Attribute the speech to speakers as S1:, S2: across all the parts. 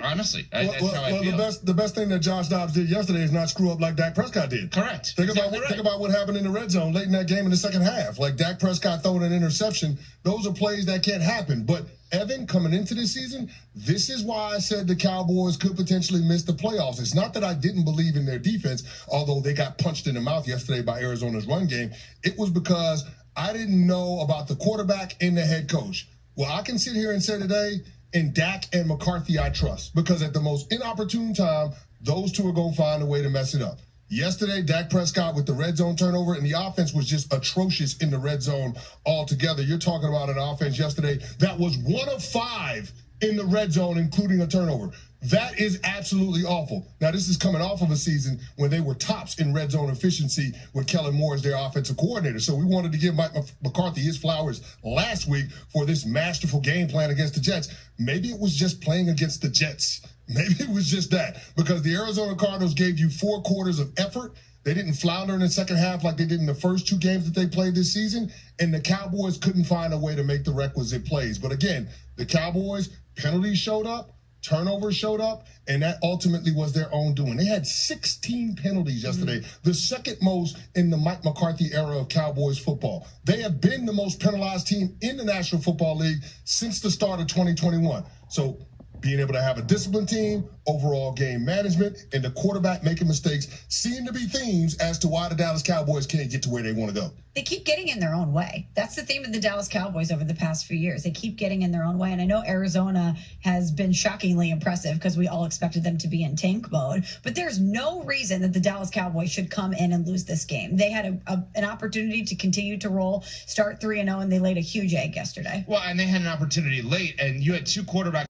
S1: honestly. That's how I feel.
S2: The best thing that Josh Dobbs did yesterday is not screw up like Dak Prescott did.
S1: Correct.
S2: Think about what happened in the red zone late in that game in the second half. Like Dak Prescott throwing an interception. Those are plays that can't happen. But Evan, coming into this season, this is why I said the Cowboys could potentially miss the playoffs. It's not that I didn't believe in their defense, although they got punched in the mouth yesterday by Arizona's run game. It was because I didn't know about the quarterback and the head coach. Well, I can sit here and say today, in Dak and McCarthy, I trust, because at the most inopportune time, those two are going to find a way to mess it up. Yesterday, Dak Prescott with the red zone turnover, and the offense was just atrocious in the red zone altogether. You're talking about an offense yesterday that was 1 of 5 in the red zone, including a turnover. That is absolutely awful. Now, this is coming off of a season when they were tops in red zone efficiency with Kellen Moore as their offensive coordinator. So we wanted to give Mike McCarthy his flowers last week for this masterful game plan against the Jets. Maybe it was just playing against the Jets. Maybe it was just that, because the Arizona Cardinals gave you 4 quarters of effort. They didn't flounder in the second half like they did in the first 2 games that they played this season, and the Cowboys couldn't find a way to make the requisite plays. But again, the Cowboys, penalties showed up, turnovers showed up, and that ultimately was their own doing. They had 16 penalties yesterday, the second most in the Mike McCarthy era of Cowboys football. They have been the most penalized team in the National Football League since the start of 2021. So being able to have a disciplined team, overall game management, and the quarterback making mistakes seem to be themes as to why the Dallas Cowboys can't get to where they want to go.
S3: They keep getting in their own way. That's the theme of the Dallas Cowboys over the past few years. They keep getting in their own way. And I know Arizona has been shockingly impressive because we all expected them to be in tank mode. But there's no reason that the Dallas Cowboys should come in and lose this game. They had an opportunity to continue to roll, start 3-0, and they laid a huge egg yesterday.
S1: Well, and they had an opportunity late, and you had 2 quarterbacks.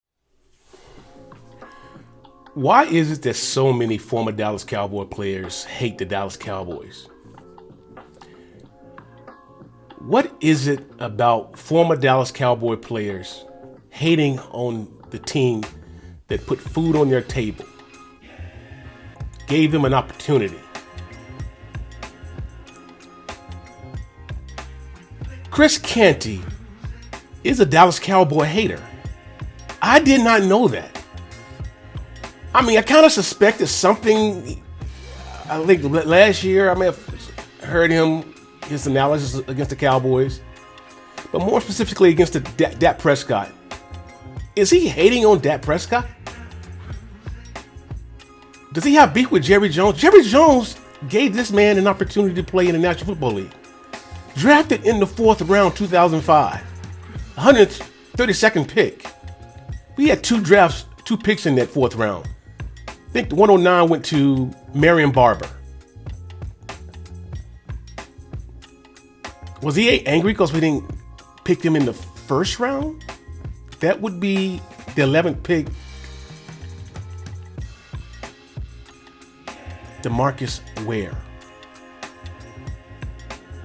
S4: Why is it that so many former Dallas Cowboy players hate the Dallas Cowboys? What is it about former Dallas Cowboy players hating on the team that put food on their table, gave them an opportunity? Chris Canty is a Dallas Cowboy hater. I did not know that. I mean, I kind of suspected something. I think last year I may have heard his analysis against the Cowboys, but more specifically against the Dak Prescott. Is he hating on Dak Prescott? Does he have beef with Jerry Jones? Jerry Jones gave this man an opportunity to play in the National Football League. Drafted in the 4th round, 2005, 132nd pick. We had 2 picks in that 4th round. I think the 109 went to Marion Barber. Was he angry because we didn't pick him in the 1st round? That would be the 11th pick. DeMarcus Ware.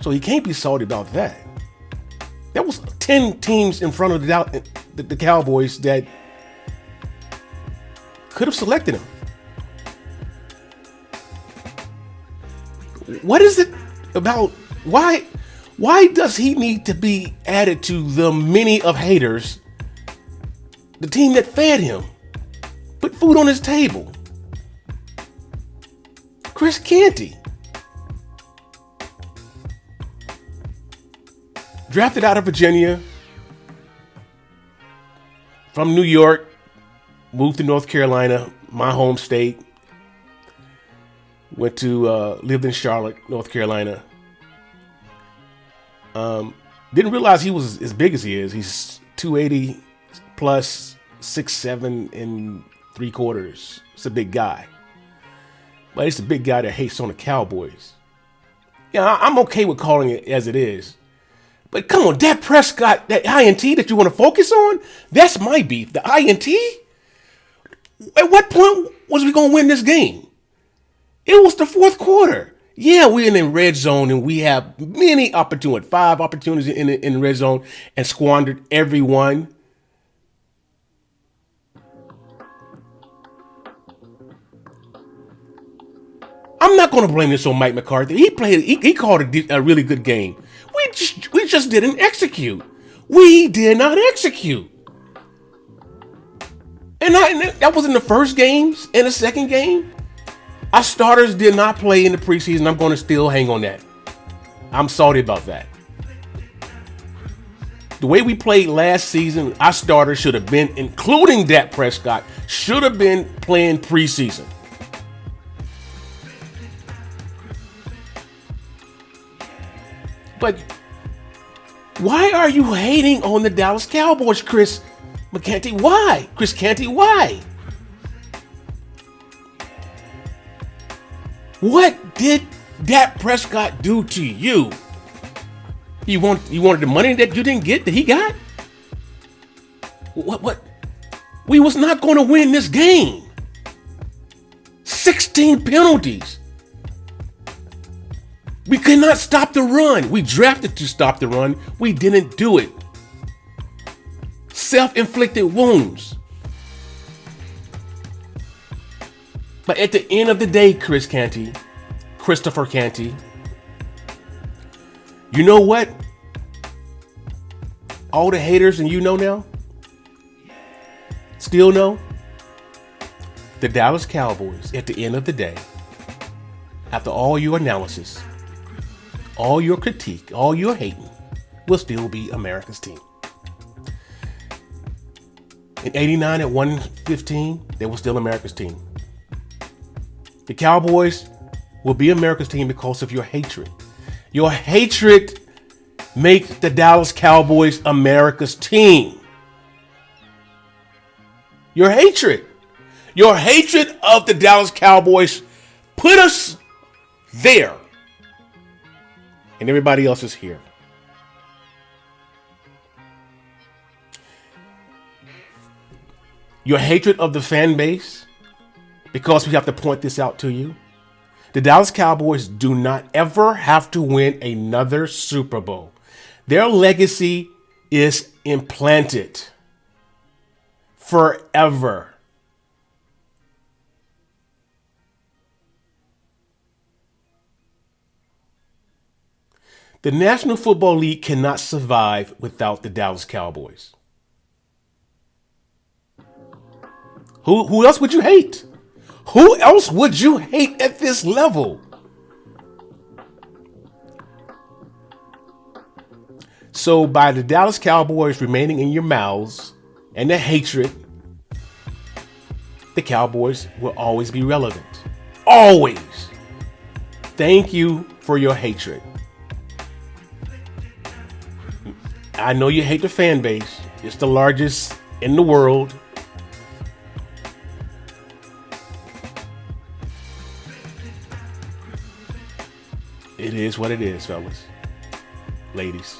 S4: So he can't be salty about that. That was 10 teams in front of the Cowboys that could have selected him. What is it about? Why does he need to be added to the many of haters? The team that fed him, put food on his table. Chris Canty, drafted out of Virginia, from New York, moved to North Carolina, my home state. Went to lived in Charlotte, North Carolina. Didn't realize he was as big as he is. He's 280 plus 6'7" 3/4. It's a big guy, but it's a big guy that hates on the Cowboys. Yeah, I'm okay with calling it as it is. But come on, Dak Prescott, that INT that you want to focus on, that's my beef. The INT? At what point was we going to win this game? It was the 4th quarter. Yeah, we're in the red zone and we have many opportunities, 5 opportunities in the red zone and squandered every one. I'm not going to blame this on Mike McCarthy. He called a really good game. We just didn't execute. We did not execute. And that was in the first games and the second game. Our starters did not play in the preseason. I'm going to still hang on that. I'm salty about that. The way we played last season, our starters should have been, including Dak Prescott, should have been playing preseason. But why are you hating on the Dallas Cowboys, Chris Canty? Why? Chris Canty, why? What did Dak Prescott do to you? You wanted the money that you didn't get that he got? What? We was not going to win this game. 16 penalties. We could not stop the run. We drafted to stop the run. We didn't do it. Self-inflicted wounds. But at the end of the day, Christopher Canty, you know what? All the haters and you know now, still know, the Dallas Cowboys, at the end of the day, after all your analysis, all your critique, all your hating, will still be America's team. In 89 at 115, they were still America's team. The Cowboys will be America's team because of your hatred. Your hatred makes the Dallas Cowboys America's team. Your hatred of the Dallas Cowboys put us there. And everybody else is here. Your hatred of the fan base, because we have to point this out to you. The Dallas Cowboys do not ever have to win another Super Bowl. Their legacy is implanted forever. The National Football League cannot survive without the Dallas Cowboys. Who else would you hate? Who else would you hate at this level? So by the Dallas Cowboys remaining in your mouths and the hatred, the Cowboys will always be relevant. Always. Thank you for your hatred. I know you hate the fan base. It's the largest in the world. It is what it is, fellas, ladies.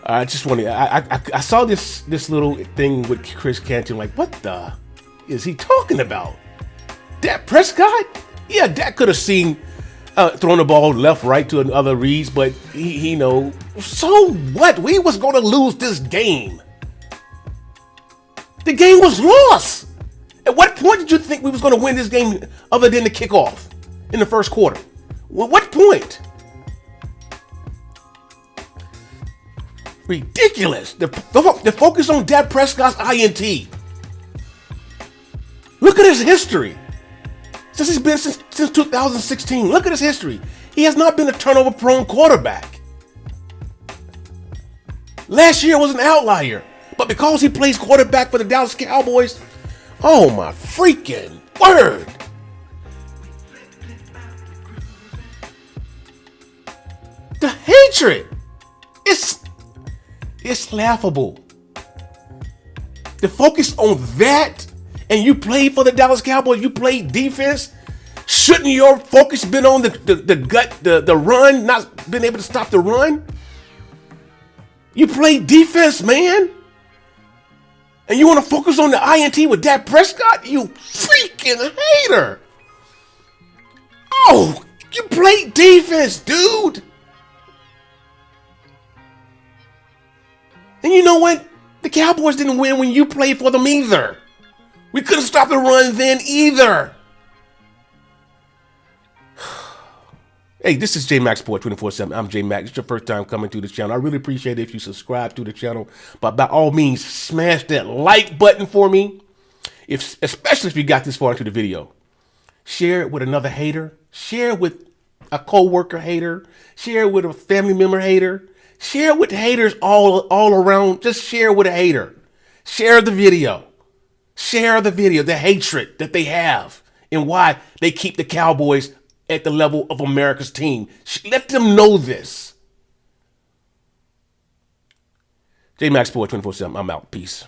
S4: I just want to. I saw this little thing with Chris Canty. Like, what the is he talking about? Dak Prescott? Yeah, Dak could have seen throwing the ball left, right to other reads, but he know. So what? We was going to lose this game. The game was lost. At what point did you think we was going to win this game, other than the kickoff in the first quarter? Well, what point? Ridiculous. The focus on Dak Prescott's INT. Look at his history. Since he's been since 2016. Look at his history. He has not been a turnover-prone quarterback. Last year was an outlier. But because he plays quarterback for the Dallas Cowboys, oh my freaking word. The hatred. It's laughable. The focus on that, and you played for the Dallas Cowboys, you played defense. Shouldn't your focus been on the run, not been able to stop the run? You played defense, man. And you want to focus on the INT with Dak Prescott? You freaking hater. Oh, you played defense, dude. And you know what? The Cowboys didn't win when you played for them either. We couldn't stop the run then either. Hey, this is J Max Sport 24/7. I'm J Max. It's your first time coming to the channel. I really appreciate it if you subscribe to the channel. But by all means, smash that like button for me. Especially if you got this far into the video. Share it with another hater. Share it with a co-worker hater. Share it with a family member hater. Share it with the haters all around. Just share it with a hater. Share the video. Share the video, the hatred that they have and why they keep the Cowboys at the level of America's team. Let them know this. J Max Sport 24/7. I'm out. Peace.